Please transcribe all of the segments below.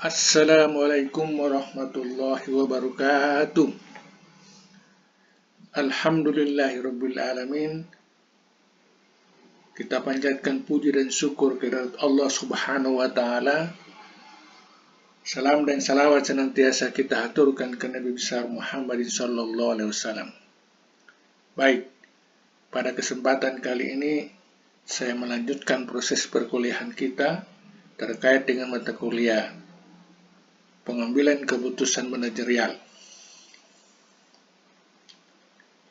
Assalamualaikum warahmatullahi wabarakatuh. Alhamdulillahirabbil alamin. Kita panjatkan puji dan syukur kepada Allah Subhanahu wa taala. Salam dan salawat senantiasa kita haturkan ke Nabi besar Muhammad sallallahu alaihi wasallam. Baik, pada kesempatan kali ini saya melanjutkan proses perkuliahan kita terkait dengan mata kuliah pengambilan keputusan manajerial.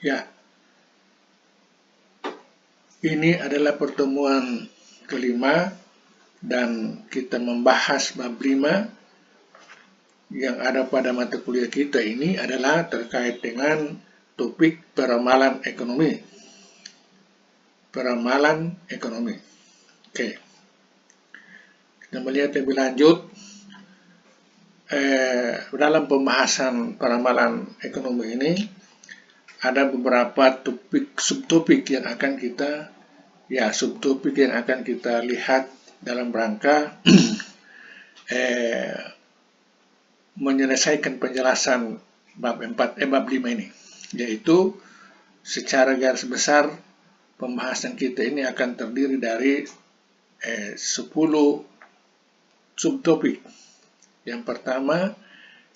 Ya, ini adalah pertemuan kelima dan kita membahas bab 5 yang ada pada mata kuliah kita ini adalah terkait dengan topik peramalan ekonomi. Peramalan ekonomi. Oke. Kita melihat lebih lanjut dalam pembahasan peramalan ekonomi ini ada beberapa subtopik yang akan kita lihat dalam rangka menyelesaikan penjelasan bab 5 ini, yaitu secara garis besar pembahasan kita ini akan terdiri dari 10 subtopik. Yang pertama,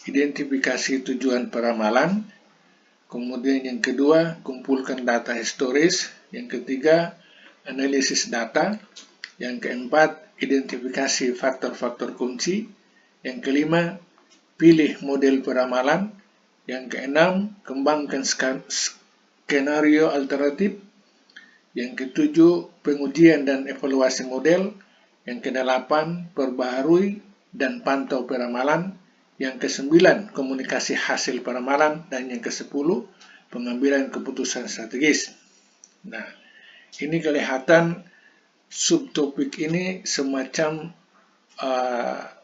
identifikasi tujuan peramalan. Kemudian yang kedua, kumpulkan data historis. Yang ketiga, analisis data. Yang keempat, identifikasi faktor-faktor kunci. Yang kelima, pilih model peramalan. Yang keenam, kembangkan skenario alternatif. Yang ketujuh, pengujian dan evaluasi model. Yang kedelapan, perbaharui dan pantau peramalan. Yang kesembilan, komunikasi hasil peramalan. Dan yang kesepuluh, pengambilan keputusan strategis. Nah, ini kelihatan subtopik ini semacam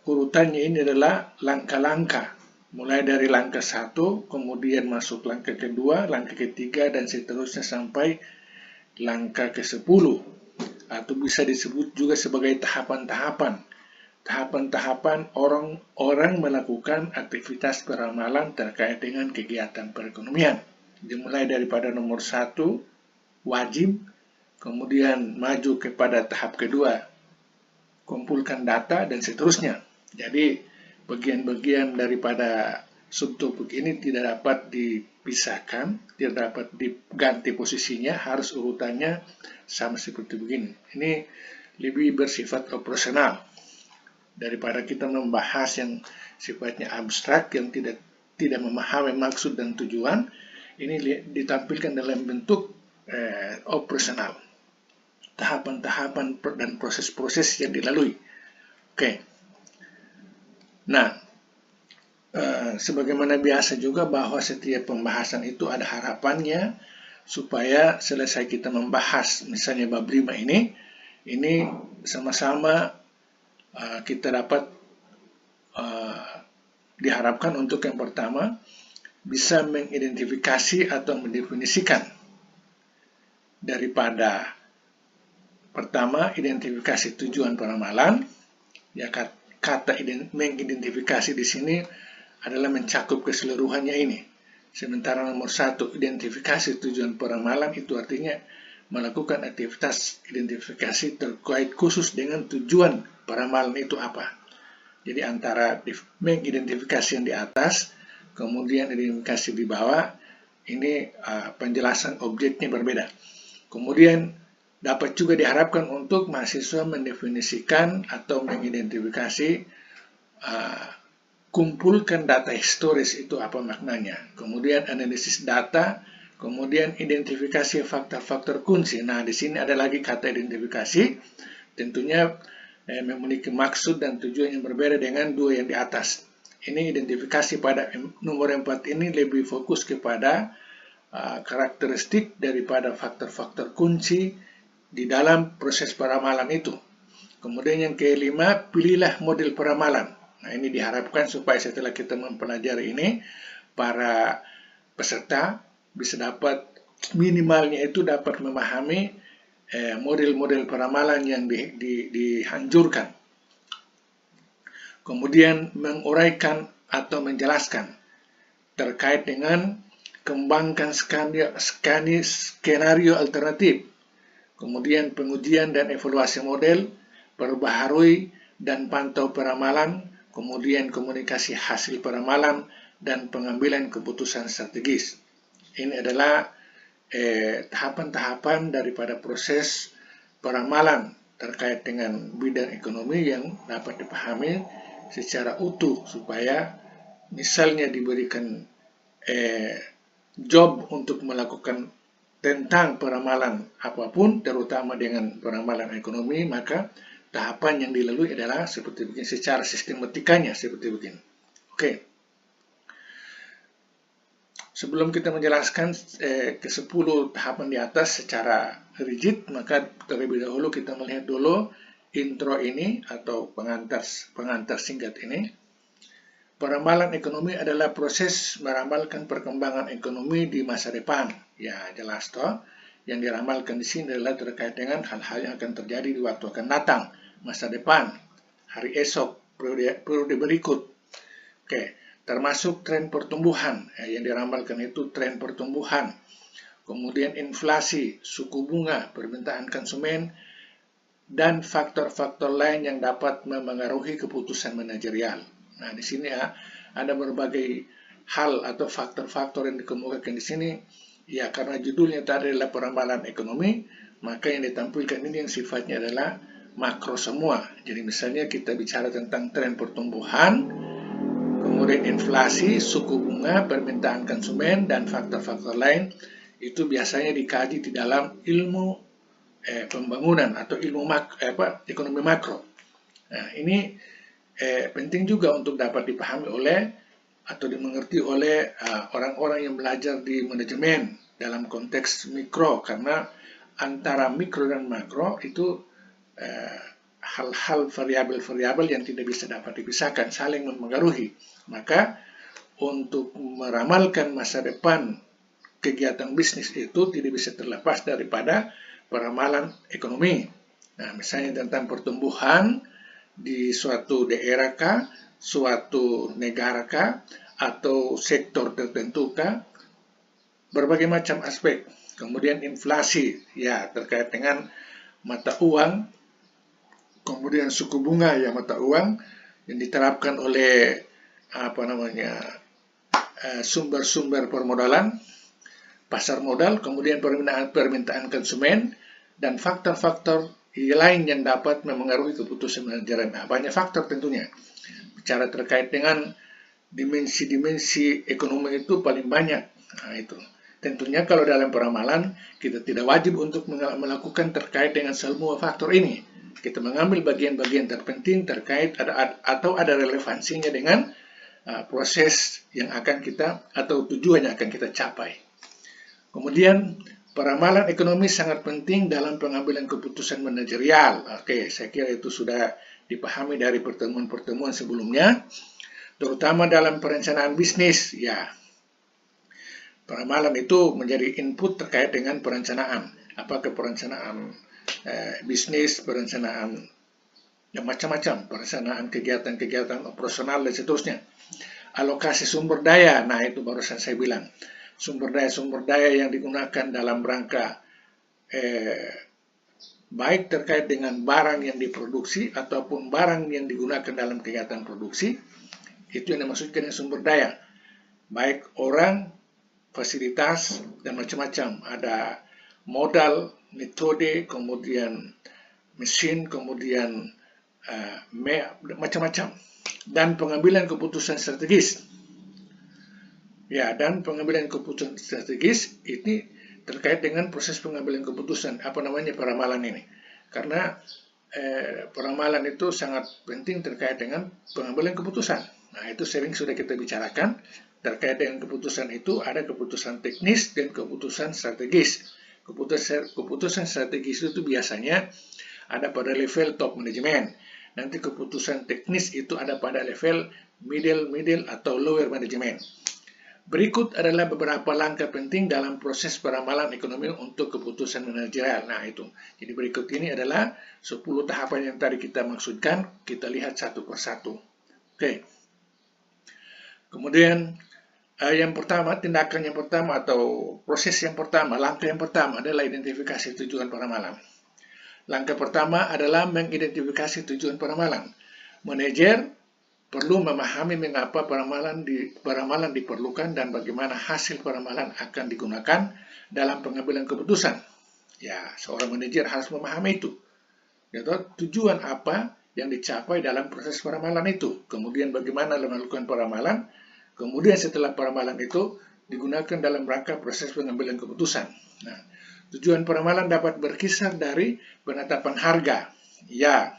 urutannya ini adalah langkah-langkah. Mulai dari langkah 1, kemudian masuk langkah kedua, langkah ketiga, dan seterusnya sampai langkah ke-10. Atau bisa disebut juga sebagai tahapan-tahapan. Tahapan-tahapan orang melakukan aktivitas peramalan terkait dengan kegiatan perekonomian. Dimulai daripada nomor 1, wajib, kemudian maju kepada tahap kedua, kumpulkan data, dan seterusnya. Jadi, bagian-bagian daripada subtopik ini tidak dapat dipisahkan, tidak dapat diganti posisinya, harus urutannya sama seperti begini. Ini lebih bersifat operasional daripada kita membahas yang sifatnya abstrak, yang tidak memahami maksud dan tujuan. Ini ditampilkan dalam bentuk operasional, tahapan-tahapan dan proses-proses yang dilalui. Oke. Nah, sebagaimana biasa juga bahwa setiap pembahasan itu ada harapannya supaya selesai kita membahas misalnya bab 5 ini sama-sama kita dapat diharapkan untuk yang pertama bisa mengidentifikasi atau mendefinisikan daripada pertama identifikasi tujuan peramalan. Ya, kata mengidentifikasi di sini adalah mencakup keseluruhannya ini. Sementara nomor 1, identifikasi tujuan peramalan, itu artinya melakukan aktivitas identifikasi terkait khusus dengan tujuan peramalan itu apa. Jadi antara mengidentifikasi yang di atas, kemudian identifikasi di bawah, ini penjelasan objeknya berbeda. Kemudian dapat juga diharapkan untuk mahasiswa mendefinisikan atau mengidentifikasi kumpulkan data historis itu apa maknanya. Kemudian analisis data, kemudian identifikasi faktor-faktor kunci. Nah, di sini ada lagi kata identifikasi, tentunya memiliki maksud dan tujuan yang berbeda dengan dua yang di atas. Ini identifikasi pada nomor 4 ini lebih fokus kepada karakteristik daripada faktor-faktor kunci di dalam proses peramalan itu. Kemudian yang kelima, pilihlah model peramalan. Nah, ini diharapkan supaya setelah kita mempelajari ini, para peserta bisa dapat minimalnya itu dapat memahami model-model peramalan yang dianjurkan. Kemudian menguraikan atau menjelaskan terkait dengan kembangkan skenario alternatif, kemudian pengujian dan evaluasi model, perbaharui dan pantau peramalan, kemudian komunikasi hasil peramalan, dan pengambilan keputusan strategis. Ini adalah tahapan-tahapan daripada proses peramalan terkait dengan bidang ekonomi yang dapat dipahami secara utuh, supaya misalnya diberikan job untuk melakukan tentang peramalan apapun, terutama dengan peramalan ekonomi, maka tahapan yang dilalui adalah seperti begini, secara sistematikanya seperti begini. Oke. Sebelum kita menjelaskan ke-10 tahapan di atas secara rigid, maka terlebih dahulu kita melihat dulu intro ini atau pengantar singkat ini. Peramalan ekonomi adalah proses meramalkan perkembangan ekonomi di masa depan. Ya, jelas toh. Yang diramalkan di sini adalah terkait dengan hal-hal yang akan terjadi di waktu akan datang, masa depan, hari esok, periode berikut. Oke. Termasuk tren pertumbuhan, yang diramalkan itu tren pertumbuhan, kemudian inflasi, suku bunga, permintaan konsumen, dan faktor-faktor lain yang dapat memengaruhi keputusan manajerial. Nah, di sini ada berbagai hal atau faktor-faktor yang dikemukakan di sini. Ya, karena judulnya tadi adalah peramalan ekonomi, maka yang ditampilkan ini yang sifatnya adalah makro semua. Jadi misalnya kita bicara tentang tren pertumbuhan, kemudian inflasi, suku bunga, permintaan konsumen, dan faktor-faktor lain, itu biasanya dikaji di dalam ilmu pembangunan atau ilmu ekonomi makro. Nah, ini penting juga untuk dapat dipahami oleh atau dimengerti oleh orang-orang yang belajar di manajemen dalam konteks mikro, karena antara mikro dan makro itu hal-hal variabel-variabel yang tidak bisa dapat dipisahkan, saling mempengaruhi. Maka untuk meramalkan masa depan kegiatan bisnis itu tidak bisa terlepas daripada peramalan ekonomi. Nah, misalnya tentang pertumbuhan di suatu daerah kah, suatu negara kah, atau sektor tertentu kah, berbagai macam aspek. Kemudian inflasi, ya terkait dengan mata uang, kemudian suku bunga ya mata uang yang diterapkan oleh sumber-sumber permodalan, pasar modal, kemudian permintaan konsumen, dan faktor-faktor lain yang dapat memengaruhi keputusan manajemen. Nah, banyak faktor tentunya. Bicara terkait dengan dimensi-dimensi ekonomi itu paling banyak. Nah, itu. Tentunya kalau dalam peramalan kita tidak wajib untuk melakukan terkait dengan semua faktor ini. Kita mengambil bagian-bagian terpenting terkait atau ada relevansinya dengan proses yang akan kita atau tujuan yang akan kita capai. Kemudian peramalan ekonomi sangat penting dalam pengambilan keputusan manajerial. Oke, saya kira itu sudah dipahami dari pertemuan-pertemuan sebelumnya, terutama dalam perencanaan bisnis. Ya, peramalan itu menjadi input terkait dengan perencanaan. Apakah perencanaan bisnis, perencanaan yang macam-macam, perencanaan kegiatan-kegiatan operasional dan seterusnya. Alokasi sumber daya, nah itu barusan saya bilang, sumber daya yang digunakan dalam rangka baik terkait dengan barang yang diproduksi ataupun barang yang digunakan dalam kegiatan produksi, itu yang dimaksudkan dengan sumber daya, baik orang, fasilitas, dan macam-macam. Ada modal, metode, kemudian mesin, kemudian macam-macam, dan pengambilan keputusan strategis. Ya, dan pengambilan keputusan strategis ini terkait dengan proses pengambilan keputusan, peramalan ini. Karena peramalan itu sangat penting terkait dengan pengambilan keputusan. Nah, itu sering sudah kita bicarakan. Terkait dengan keputusan itu ada keputusan teknis dan keputusan strategis. Keputusan strategis itu biasanya ada pada level top manajemen. Nanti keputusan teknis itu ada pada level middle atau lower manajemen. Berikut adalah beberapa langkah penting dalam proses peramalan ekonomi untuk keputusan manajerial. Nah, itu. Jadi berikut ini adalah 10 tahapan yang tadi kita maksudkan. Kita lihat satu persatu. Oke. Kemudian tindakan yang pertama atau proses yang pertama, langkah yang pertama adalah identifikasi tujuan peramalan. Langkah pertama adalah mengidentifikasi tujuan peramalan. Manajer perlu memahami mengapa peramalan diperlukan dan bagaimana hasil peramalan akan digunakan dalam pengambilan keputusan. Ya, seorang manajer harus memahami itu. Yaitu tujuan apa yang dicapai dalam proses peramalan itu. Kemudian bagaimana melakukan peramalan. Kemudian setelah peramalan itu digunakan dalam rangka proses pengambilan keputusan. Nah, tujuan peramalan dapat berkisar dari penetapan harga. Ya,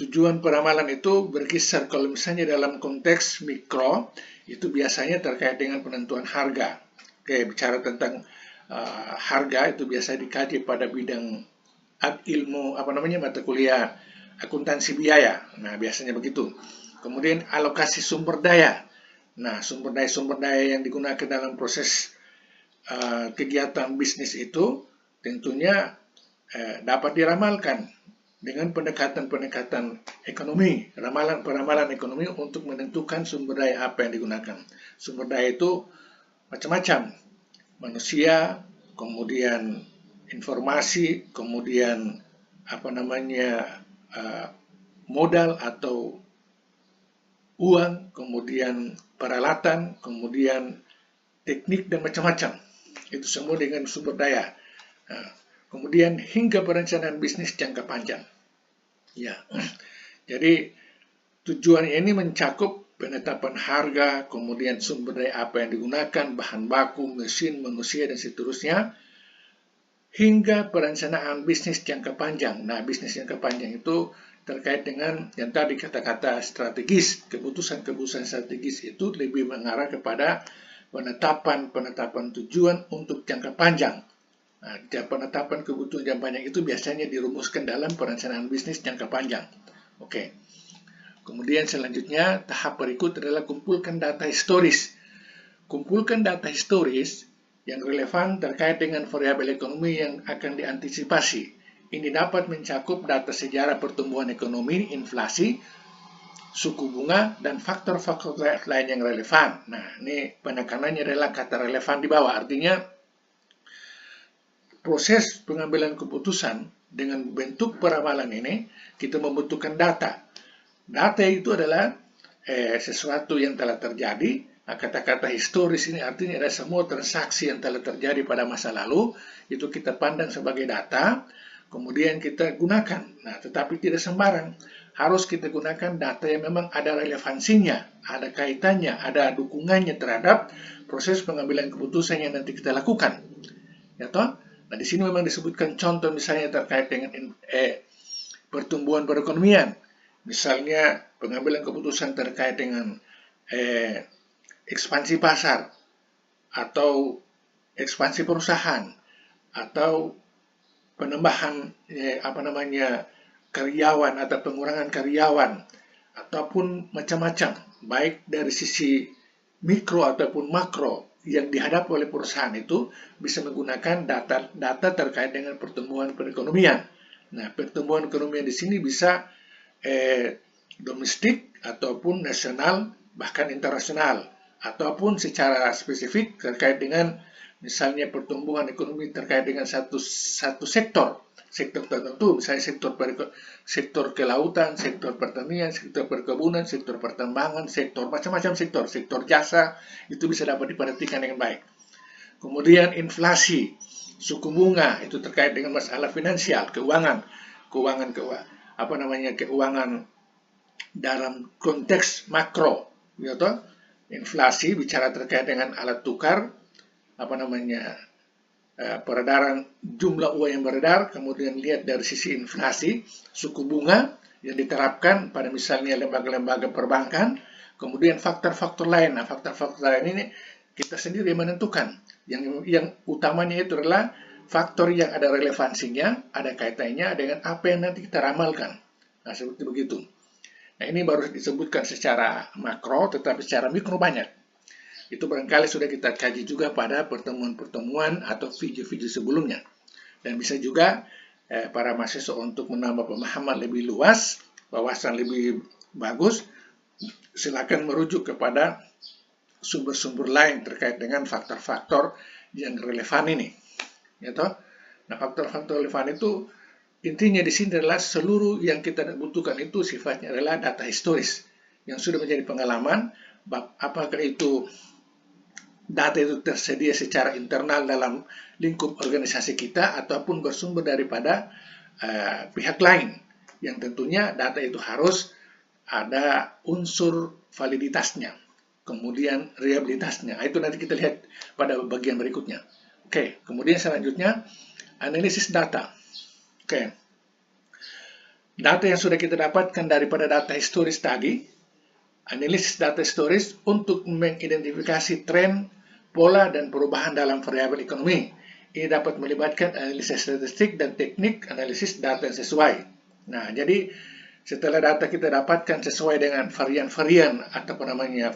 tujuan peramalan itu berkisar kalau misalnya dalam konteks mikro, itu biasanya terkait dengan penentuan harga. Oke, bicara tentang harga itu biasa dikaji pada bidang ilmu mata kuliah akuntansi biaya. Nah, biasanya begitu. Kemudian alokasi sumber daya. Nah, sumber daya yang digunakan dalam proses kegiatan bisnis itu tentunya dapat diramalkan dengan pendekatan ekonomi, peramalan ekonomi untuk menentukan sumber daya apa yang digunakan. Sumber daya itu macam-macam, manusia, kemudian informasi, kemudian modal atau uang, kemudian peralatan, kemudian teknik dan macam-macam. Itu semua dengan sumber daya. Nah, kemudian hingga perencanaan bisnis jangka panjang. Ya, jadi tujuan ini mencakup penetapan harga, kemudian sumber daya apa yang digunakan, bahan baku, mesin, manusia, dan seterusnya, hingga perencanaan bisnis jangka panjang. Nah, bisnis jangka panjang itu terkait dengan yang tadi kata-kata strategis. Keputusan strategis itu lebih mengarah kepada penetapan tujuan untuk jangka panjang. Nah, penetapan kebutuhan jangka panjang itu biasanya dirumuskan dalam perencanaan bisnis jangka panjang. Oke. Kemudian selanjutnya, tahap berikut adalah kumpulkan data historis. Kumpulkan data historis yang relevan terkait dengan variabel ekonomi yang akan diantisipasi. Ini dapat mencakup data sejarah pertumbuhan ekonomi, inflasi, suku bunga, dan faktor-faktor lain yang relevan. Nah, ini penekanannya adalah kata relevan di bawah. Artinya, proses pengambilan keputusan dengan bentuk peramalan ini, kita membutuhkan data. Data itu adalah sesuatu yang telah terjadi. Kata-kata historis ini artinya ada semua transaksi yang telah terjadi pada masa lalu, itu kita pandang sebagai data, kemudian kita gunakan. Nah, tetapi tidak sembarang. Harus kita gunakan data yang memang ada relevansinya, ada kaitannya, ada dukungannya terhadap proses pengambilan keputusan yang nanti kita lakukan. Ya toh? Nah, di sini memang disebutkan contoh misalnya terkait dengan pertumbuhan perekonomian. Misalnya pengambilan keputusan terkait dengan ekspansi pasar atau ekspansi perusahaan atau penambahan karyawan atau pengurangan karyawan ataupun macam-macam, baik dari sisi mikro ataupun makro yang dihadapi oleh perusahaan itu bisa menggunakan data terkait dengan pertumbuhan perekonomian. Nah, pertumbuhan ekonomi di sini bisa domestik ataupun nasional bahkan internasional, ataupun secara spesifik terkait dengan misalnya pertumbuhan ekonomi terkait dengan satu sektor tertentu, misalnya sektor kelautan, sektor pertanian, sektor perkebunan, sektor pertambangan, macam-macam sektor jasa, itu bisa dapat diperhatikan dengan baik. Kemudian inflasi, suku bunga, itu terkait dengan masalah finansial, keuangan dalam konteks makro, yaitu inflasi bicara terkait dengan alat tukar, peredaran jumlah uang yang beredar, kemudian lihat dari sisi inflasi, suku bunga yang diterapkan pada misalnya lembaga-lembaga perbankan, kemudian faktor-faktor lain. Nah, faktor-faktor lain ini kita sendiri menentukan. Yang utamanya itu adalah faktor yang ada relevansinya, ada kaitannya dengan apa yang nanti kita ramalkan. Nah, seperti begitu. Nah, ini baru disebutkan secara makro, tetapi secara mikro banyak. Itu barangkali sudah kita kaji juga pada pertemuan-pertemuan atau video-video sebelumnya. Dan bisa juga para mahasiswa untuk menambah pemahaman lebih luas, wawasan lebih bagus, silakan merujuk kepada sumber-sumber lain terkait dengan faktor-faktor yang relevan ini. Ya toh? Nah, faktor-faktor relevan itu intinya di sini adalah seluruh yang kita butuhkan itu sifatnya adalah data historis yang sudah menjadi pengalaman, apakah itu data itu tersedia secara internal dalam lingkup organisasi kita ataupun bersumber daripada pihak lain, yang tentunya data itu harus ada unsur validitasnya, kemudian reliabilitasnya. Itu nanti kita lihat pada bagian berikutnya. Oke, kemudian selanjutnya analisis data. Oke, data yang sudah kita dapatkan daripada data historis tadi, analisis data historis untuk mengidentifikasi tren, pola, dan perubahan dalam variabel ekonomi. Ini dapat melibatkan analisis statistik dan teknik analisis data yang sesuai. Nah, jadi setelah data kita dapatkan sesuai dengan varian-varian atau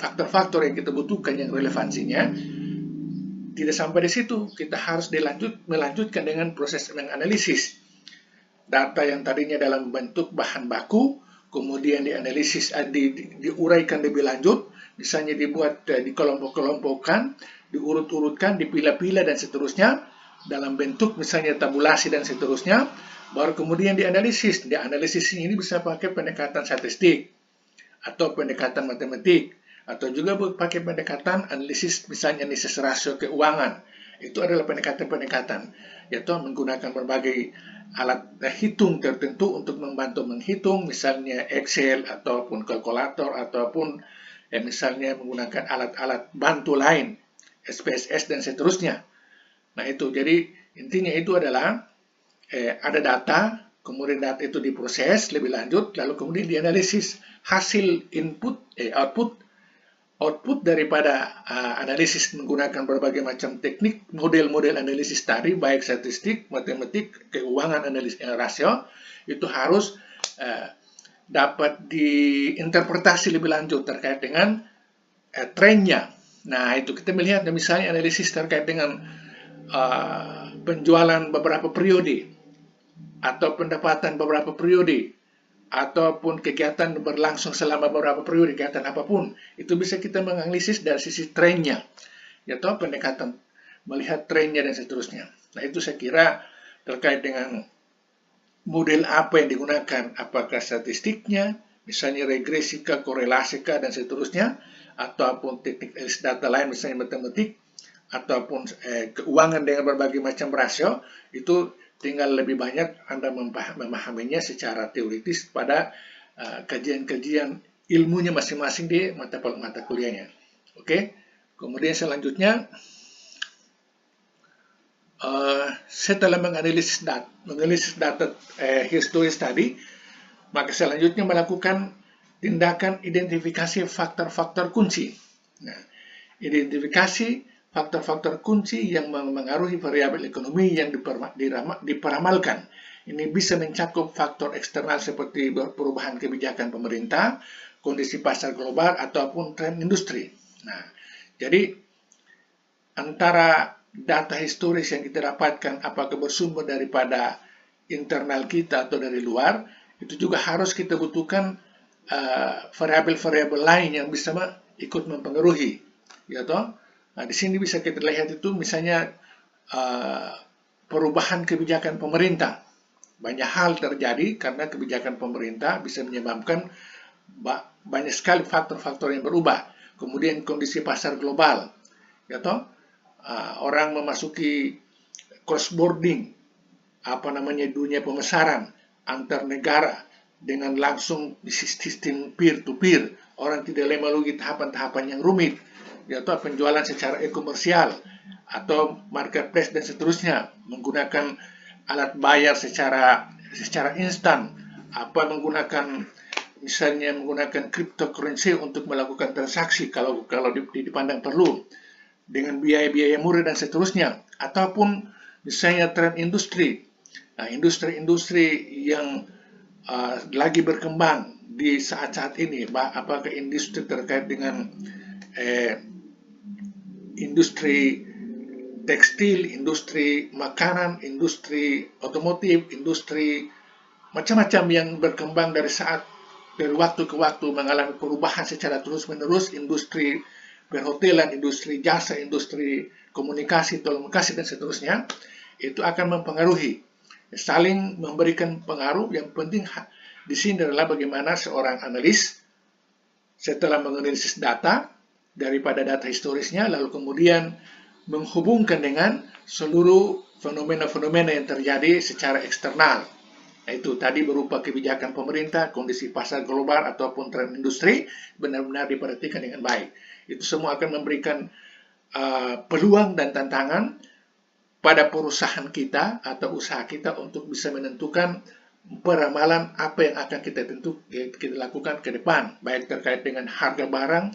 faktor-faktor yang kita butuhkan yang relevansinya, tidak sampai di situ, kita harus melanjutkan dengan proses menganalisis data yang tadinya dalam bentuk bahan baku, kemudian dianalisis, diuraikan lebih lanjut, misalnya dibuat dikelompok-kelompokkan, diurut-urutkan, dipilah-pilah dan seterusnya dalam bentuk misalnya tabulasi dan seterusnya, baru kemudian dianalisis. Dianalisis ini bisa pakai pendekatan statistik atau pendekatan matematik, atau juga pakai pendekatan analisis misalnya analisis rasio keuangan. Itu adalah pendekatan-pendekatan, yaitu menggunakan berbagai alat hitung tertentu untuk membantu menghitung, misalnya Excel ataupun kalkulator ataupun misalnya menggunakan alat-alat bantu lain, SPSS dan seterusnya. Nah itu, jadi intinya itu adalah ada data, kemudian data itu diproses lebih lanjut, lalu kemudian dianalisis hasil output daripada analisis menggunakan berbagai macam teknik, model-model analisis tadi, baik statistik, matematik, keuangan, analisis rasio, itu harus dapat diinterpretasi lebih lanjut terkait dengan trennya. Nah, itu kita melihat misalnya analisis terkait dengan penjualan beberapa periode, atau pendapatan beberapa periode, ataupun kegiatan berlangsung selama beberapa periode, kegiatan apapun, itu bisa kita menganalisis dari sisi trennya, yaitu pendekatan melihat trennya dan seterusnya. Nah itu saya kira terkait dengan model apa yang digunakan, apakah statistiknya, misalnya regresika, korelasika dan seterusnya, ataupun teknik analis data lain, misalnya matematik, ataupun keuangan dengan berbagai macam rasio, itu tinggal lebih banyak Anda memahaminya secara teoritis pada kajian-kajian ilmunya masing-masing di mata kuliahnya. Oke, kemudian selanjutnya setelah menganalisis data historis tadi, maka selanjutnya melakukan tindakan identifikasi faktor-faktor kunci. Nah, identifikasi faktor-faktor kunci yang mengaruhi variabel ekonomi yang diperamalkan. Ini bisa mencakup faktor eksternal seperti perubahan kebijakan pemerintah, kondisi pasar global, ataupun tren industri. Nah, jadi antara data historis yang kita dapatkan apakah bersumber daripada internal kita atau dari luar, itu juga harus kita butuhkan variabel-variabel lain yang bisa ikut mempengaruhi, ya toh. Nah, di sini bisa kita lihat itu misalnya perubahan kebijakan pemerintah. Banyak hal terjadi karena kebijakan pemerintah bisa menyebabkan banyak sekali faktor-faktor yang berubah. Kemudian kondisi pasar global, ya toh, orang memasuki cross boarding, dunia pemesaran antar negara dengan langsung sistem peer to peer. Orang tidak melalui tahapan-tahapan yang rumit, yaitu penjualan secara e-komersial atau marketplace dan seterusnya, menggunakan alat bayar secara instan, misalnya menggunakan cryptocurrency untuk melakukan transaksi kalau dipandang perlu, dengan biaya-biaya murah dan seterusnya, ataupun misalnya tren industri, industri-industri yang lagi berkembang di saat-saat ini, apakah industri terkait dengan industri tekstil, industri makanan, industri otomotif, industri macam-macam yang berkembang dari saat dari waktu ke waktu mengalami perubahan secara terus-menerus, industri perhotelan, industri jasa, industri komunikasi, telekomunikasi, dan seterusnya, itu akan mempengaruhi, saling memberikan pengaruh. Yang penting di sini adalah bagaimana seorang analis setelah menganalisis data daripada data historisnya, lalu kemudian menghubungkan dengan seluruh fenomena-fenomena yang terjadi secara eksternal. Itu tadi berupa kebijakan pemerintah, kondisi pasar global, ataupun tren industri, benar-benar diperhatikan dengan baik. Itu semua akan memberikan peluang dan tantangan pada perusahaan kita atau usaha kita untuk bisa menentukan peramalan apa yang akan kita lakukan ke depan, baik terkait dengan harga barang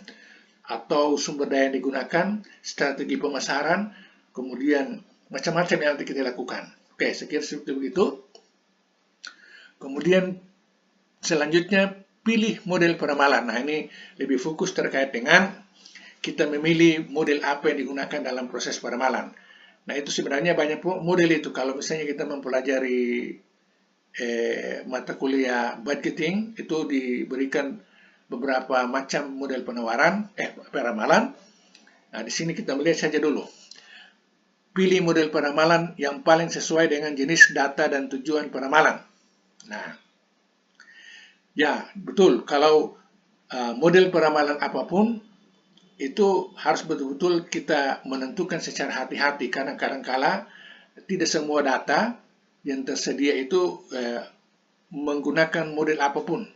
atau sumber daya yang digunakan, strategi pemasaran, kemudian macam-macam yang nanti kita lakukan. Oke, sekira seperti begitu. Kemudian selanjutnya pilih model peramalan. Nah, ini lebih fokus terkait dengan kita memilih model apa yang digunakan dalam proses peramalan. Nah, itu sebenarnya banyak model itu. Kalau misalnya kita mempelajari mata kuliah budgeting, itu diberikan beberapa macam model peramalan. Nah, di sini kita melihat saja dulu. Pilih model peramalan yang paling sesuai dengan jenis data dan tujuan peramalan. Nah, ya betul, kalau model peramalan apapun itu harus betul-betul kita menentukan secara hati-hati, karena kadang-kala tidak semua data yang tersedia itu menggunakan model apapun.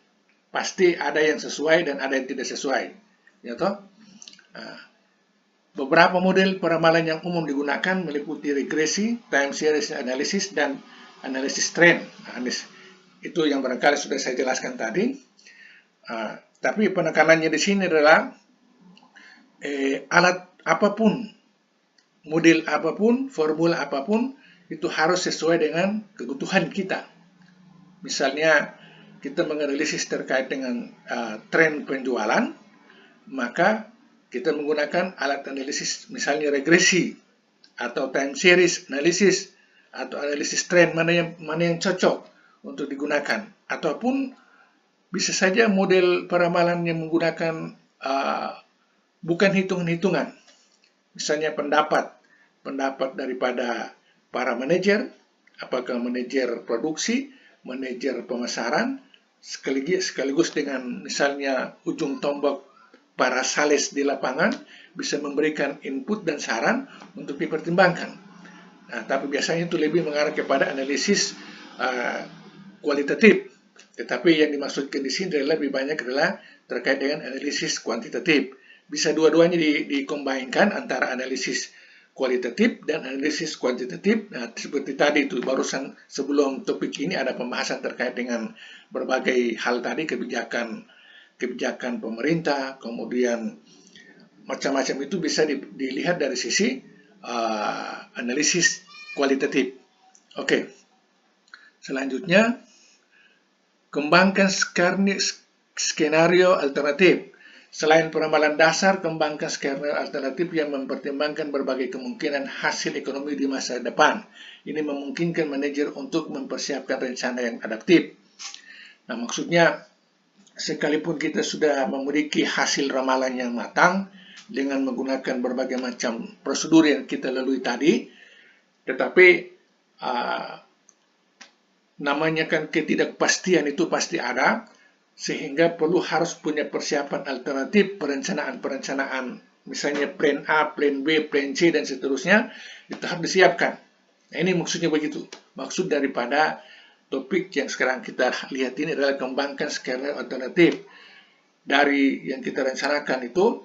Pasti ada yang sesuai dan ada yang tidak sesuai, ya toh? Beberapa model peramalan yang umum digunakan meliputi regresi, time series analysis, dan analisis trend. Itu yang barangkali sudah saya jelaskan tadi. Tapi penekanannya di sini adalah alat apapun, model apapun, formula apapun, itu harus sesuai dengan kebutuhan kita. Misalnya kita menganalisis terkait dengan tren penjualan, maka kita menggunakan alat analisis misalnya regresi atau time series analysis atau analisis tren, mana yang cocok untuk digunakan. Ataupun bisa saja model peramalan yang menggunakan bukan hitung-hitungan, misalnya pendapat daripada para manajer, apakah manajer produksi, manajer pemasaran, sekaligus dengan misalnya ujung tombak para sales di lapangan, bisa memberikan input dan saran untuk dipertimbangkan. Nah, tapi biasanya itu lebih mengarah kepada analisis kualitatif. Tetapi yang dimaksudkan di sini adalah lebih banyak adalah terkait dengan analisis kuantitatif. Bisa dua-duanya dikombinkan antara analisis kualitatif dan analisis kuantitatif. Nah, seperti tadi itu barusan sebelum topik ini ada pembahasan terkait dengan berbagai hal tadi, kebijakan pemerintah, kemudian macam-macam itu bisa dilihat dari sisi analisis kualitatif. Oke. Selanjutnya, kembangkan skenario alternatif. Selain peramalan dasar, kembangkan skenario alternatif yang mempertimbangkan berbagai kemungkinan hasil ekonomi di masa depan. Ini memungkinkan manajer untuk mempersiapkan rencana yang adaptif. Nah, maksudnya sekalipun kita sudah memiliki hasil ramalan yang matang dengan menggunakan berbagai macam prosedur yang kita lalui tadi, tetapi namanya kan ketidakpastian itu pasti ada, sehingga harus punya persiapan alternatif, perencanaan, misalnya plan A, plan B, plan C, dan seterusnya, itu harus disiapkan. Nah, ini maksudnya begitu. Maksud daripada topik yang sekarang kita lihat ini adalah kembangkan skenario alternatif. Dari yang kita rencanakan itu,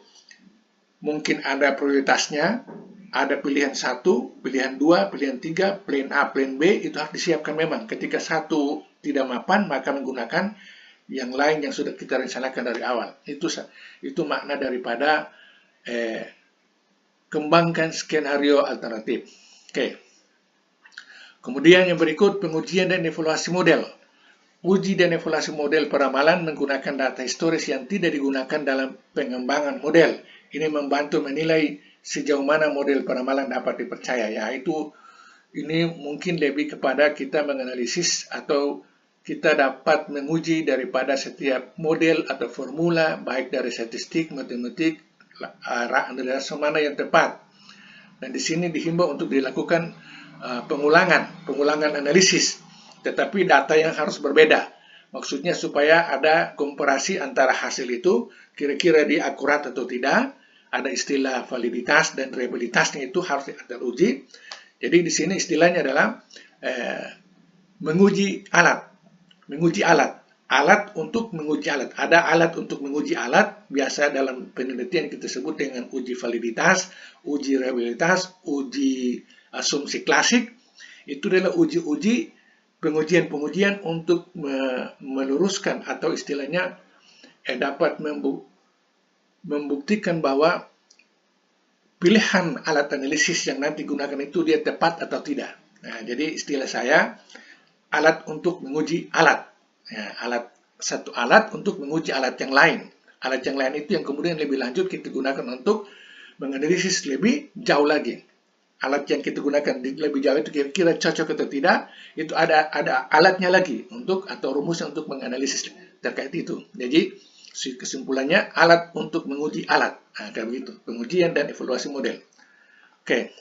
mungkin ada prioritasnya, ada pilihan 1, pilihan 2, pilihan 3, plan A, plan B, itu harus disiapkan memang. Ketika satu tidak mapan, maka menggunakan yang lain yang sudah kita rencanakan dari awal. Itu makna daripada kembangkan skenario alternatif. Oke. Kemudian yang berikut, pengujian dan evaluasi model. Uji dan evaluasi model peramalan menggunakan data historis yang tidak digunakan dalam pengembangan model. Ini membantu menilai sejauh mana model peramalan dapat dipercaya. Ini mungkin lebih kepada kita menganalisis atau kita dapat menguji daripada setiap model atau formula, baik dari statistik, matematik, rasa mana yang tepat. Dan di sini dihimbau untuk dilakukan pengulangan analisis, tetapi data yang harus berbeda. Maksudnya supaya ada komparasi antara hasil itu, kira-kira dia akurat atau tidak, ada istilah validitas dan reliabilitasnya itu harus teruji. Jadi di sini istilahnya adalah menguji alat. Alat untuk menguji alat. Ada alat untuk menguji alat, biasa dalam penelitian kita sebut dengan uji validitas, uji reliabilitas, uji asumsi klasik. Itu adalah uji-uji pengujian untuk meluruskan atau istilahnya dapat membuktikan bahwa pilihan alat analisis yang nanti gunakan itu dia tepat atau tidak. Nah, jadi istilah saya alat untuk menguji alat. Ya, satu alat untuk menguji alat yang lain. Alat yang lain itu yang kemudian lebih lanjut kita gunakan untuk menganalisis lebih jauh lagi. Alat yang kita gunakan lebih jauh itu kira-kira cocok atau tidak, itu ada alatnya lagi atau rumusnya untuk menganalisis terkait itu. Jadi kesimpulannya alat untuk menguji alat. Nah, kayak begitu, pengujian dan evaluasi model. Oke.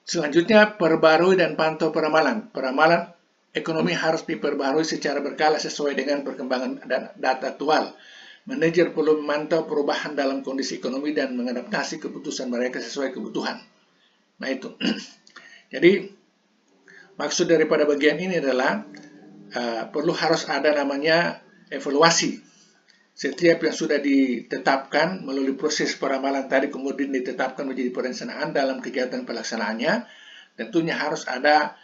Selanjutnya, perbarui dan pantau peramalan. Peramalan ekonomi harus diperbarui secara berkala sesuai dengan perkembangan data aktual. Manajer perlu memantau perubahan dalam kondisi ekonomi dan mengadaptasi keputusan mereka sesuai kebutuhan. Nah itu. Jadi, maksud daripada bagian ini adalah perlu harus ada namanya evaluasi. Setiap yang sudah ditetapkan melalui proses peramalan tadi kemudian ditetapkan menjadi perencanaan dalam kegiatan pelaksanaannya, tentunya harus ada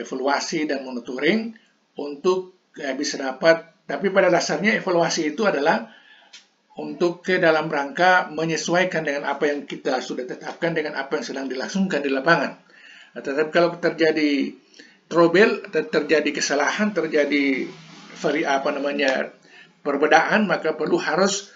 evaluasi dan monitoring untuk bisa dapat, tapi pada dasarnya evaluasi itu adalah untuk dalam rangka menyesuaikan dengan apa yang kita sudah tetapkan dengan apa yang sedang dilangsungkan di lapangan. Tetapi kalau terjadi trouble, terjadi kesalahan, terjadi perbedaan, maka perlu harus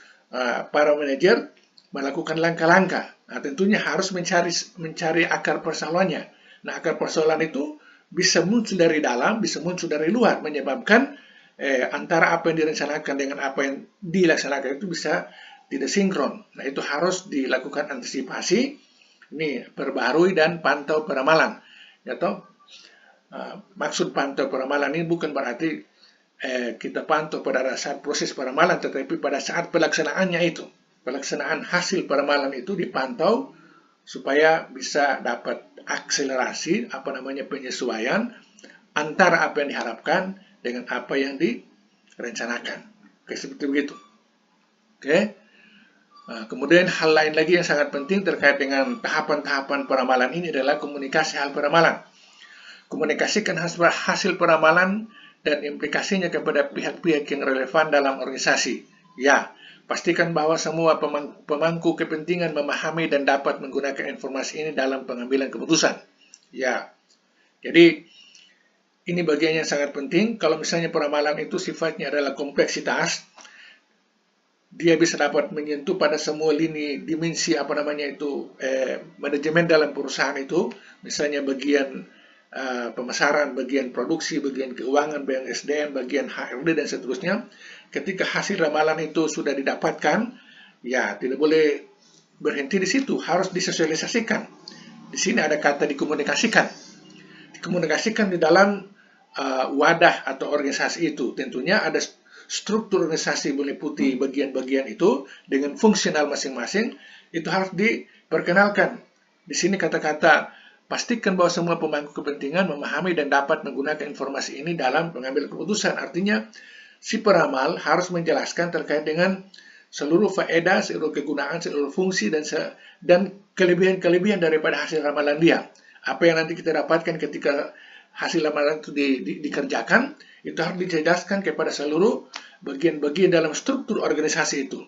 para manajer melakukan langkah-langkah. Nah, tentunya harus mencari akar persoalannya. Nah, akar persoalan itu bisa muncul dari dalam, bisa muncul dari luar, menyebabkan antara apa yang direncanakan dengan apa yang dilaksanakan itu bisa tidak sinkron. Nah, itu harus dilakukan antisipasi, ini perbarui dan pantau peramalan. Ya toh? Maksud pantau peramalan ini bukan berarti kita pantau pada saat proses peramalan, tetapi pada saat pelaksanaannya itu, pelaksanaan hasil peramalan itu dipantau supaya bisa dapat akselerasi penyesuaian antara apa yang diharapkan dengan apa yang direncanakan. Oke, seperti begitu. Oke. Nah, kemudian hal lain lagi yang sangat penting terkait dengan tahapan-tahapan peramalan ini adalah komunikasi hal peramalan. Komunikasikan hasil peramalan dan implikasinya kepada pihak-pihak yang relevan dalam organisasi. Ya, pastikan bahwa semua pemangku kepentingan memahami dan dapat menggunakan informasi ini dalam pengambilan keputusan. Ya, jadi ini bagian yang sangat penting. Kalau misalnya peramalan itu sifatnya adalah kompleksitas, dia bisa dapat menyentuh pada semua lini dimensi manajemen dalam perusahaan itu, misalnya bagian pemasaran, bagian produksi, bagian keuangan, bagian SDM, bagian HRD dan seterusnya. Ketika hasil ramalan itu sudah didapatkan, ya tidak boleh berhenti di situ, harus disosialisasikan. Di sini ada kata dikomunikasikan. Dikomunikasikan di dalam wadah atau organisasi itu. Tentunya ada struktur organisasi meliputi bagian-bagian itu dengan fungsional masing-masing, itu harus diperkenalkan. Di sini kata-kata pastikan bahwa semua pemangku kepentingan memahami dan dapat menggunakan informasi ini dalam pengambilan keputusan. Artinya, si peramal harus menjelaskan terkait dengan seluruh faedah, seluruh kegunaan, seluruh fungsi, dan kelebihan-kelebihan daripada hasil ramalan dia. Apa yang nanti kita dapatkan ketika hasil ramalan itu dikerjakan, itu harus dijelaskan kepada seluruh bagian-bagian dalam struktur organisasi itu.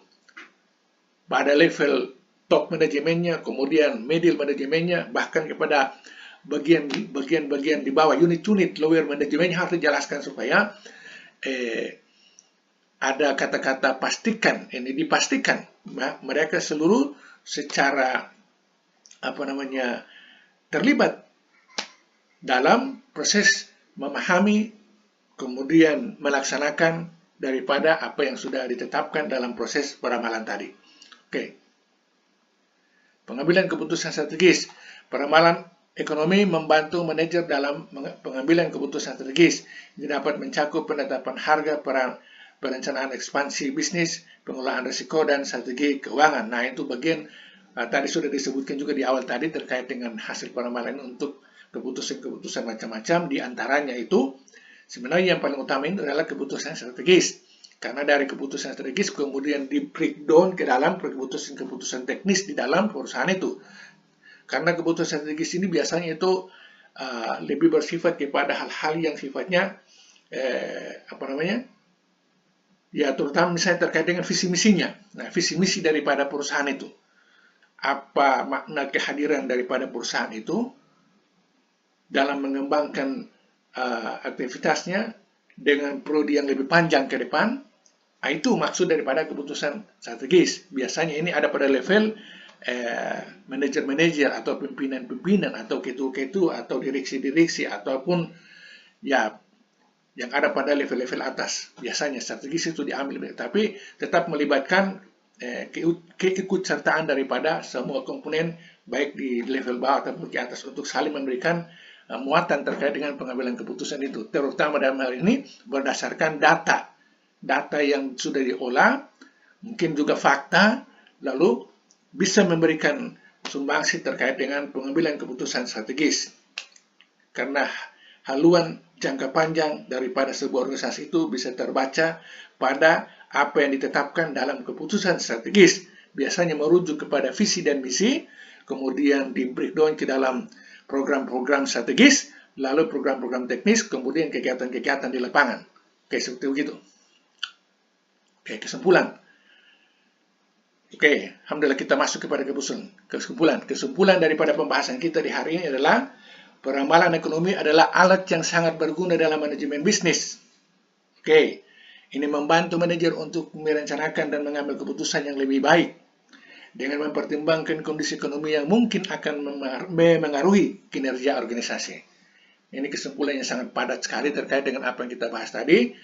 Pada level top manajemennya, kemudian middle manajemennya, bahkan kepada bagian-bagian di bawah, unit-unit lower manajemennya harus dijelaskan supaya ada kata-kata pastikan, ini dipastikan mereka seluruh secara terlibat dalam proses memahami, kemudian melaksanakan daripada apa yang sudah ditetapkan dalam proses peramalan tadi. Oke. Pengambilan keputusan strategis. Peramalan ekonomi membantu manajer dalam pengambilan keputusan strategis. Ini dapat mencakup penetapan harga, perencanaan ekspansi bisnis, pengelolaan risiko, dan strategi keuangan. Nah, itu bagian tadi sudah disebutkan juga di awal tadi terkait dengan hasil peramalan untuk keputusan-keputusan macam-macam. Di antaranya itu sebenarnya yang paling utama itu adalah keputusan strategis. Karena dari keputusan strategis kemudian di breakdown ke dalam keputusan-keputusan teknis di dalam perusahaan itu. Karena keputusan strategis ini biasanya itu lebih bersifat kepada hal-hal yang sifatnya ya terutama misalnya terkait dengan visi misinya. Nah, visi misi daripada perusahaan itu. Apa makna kehadiran daripada perusahaan itu dalam mengembangkan aktivitasnya dengan prodi yang lebih panjang ke depan. Itu maksud daripada keputusan strategis. Biasanya ini ada pada level manajer-manajer atau pimpinan-pimpinan atau ketua-ketua atau direksi-direksi ataupun ya yang ada pada level-level atas. Biasanya strategis itu diambil, tapi tetap melibatkan keikutsertaan daripada semua komponen baik di level bawah ataupun di atas untuk saling memberikan muatan terkait dengan pengambilan keputusan itu, terutama dalam hal ini berdasarkan data yang sudah diolah, mungkin juga fakta, lalu bisa memberikan sumbangsi terkait dengan pengambilan keputusan strategis. Karena haluan jangka panjang daripada sebuah organisasi itu bisa terbaca pada apa yang ditetapkan dalam keputusan strategis. Biasanya merujuk kepada visi dan misi, kemudian di breakdown ke dalam program-program strategis, lalu program-program teknis, kemudian kegiatan-kegiatan di lapangan. Oke, seperti begitu. Oke, kesimpulan. Oke, alhamdulillah kita masuk kepada kesimpulan. Kesimpulan daripada pembahasan kita di hari ini adalah peramalan ekonomi adalah alat yang sangat berguna dalam manajemen bisnis. Oke, ini membantu manajer untuk merencanakan dan mengambil keputusan yang lebih baik dengan mempertimbangkan kondisi ekonomi yang mungkin akan memengaruhi kinerja organisasi. Ini kesimpulan yang sangat padat sekali terkait dengan apa yang kita bahas tadi.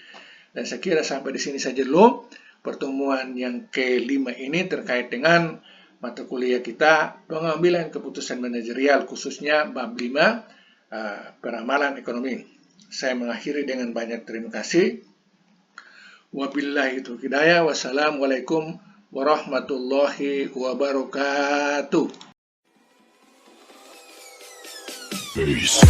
Dan saya kira sampai di sini saja dulu pertemuan yang ke-5 ini terkait dengan mata kuliah kita pengambilan keputusan manajerial, khususnya bab 5 peramalan ekonomi. Saya mengakhiri dengan banyak terima kasih. Wabillahi taufiq hidayah. Wassalamualaikum warahmatullahi wabarakatuh. Peace.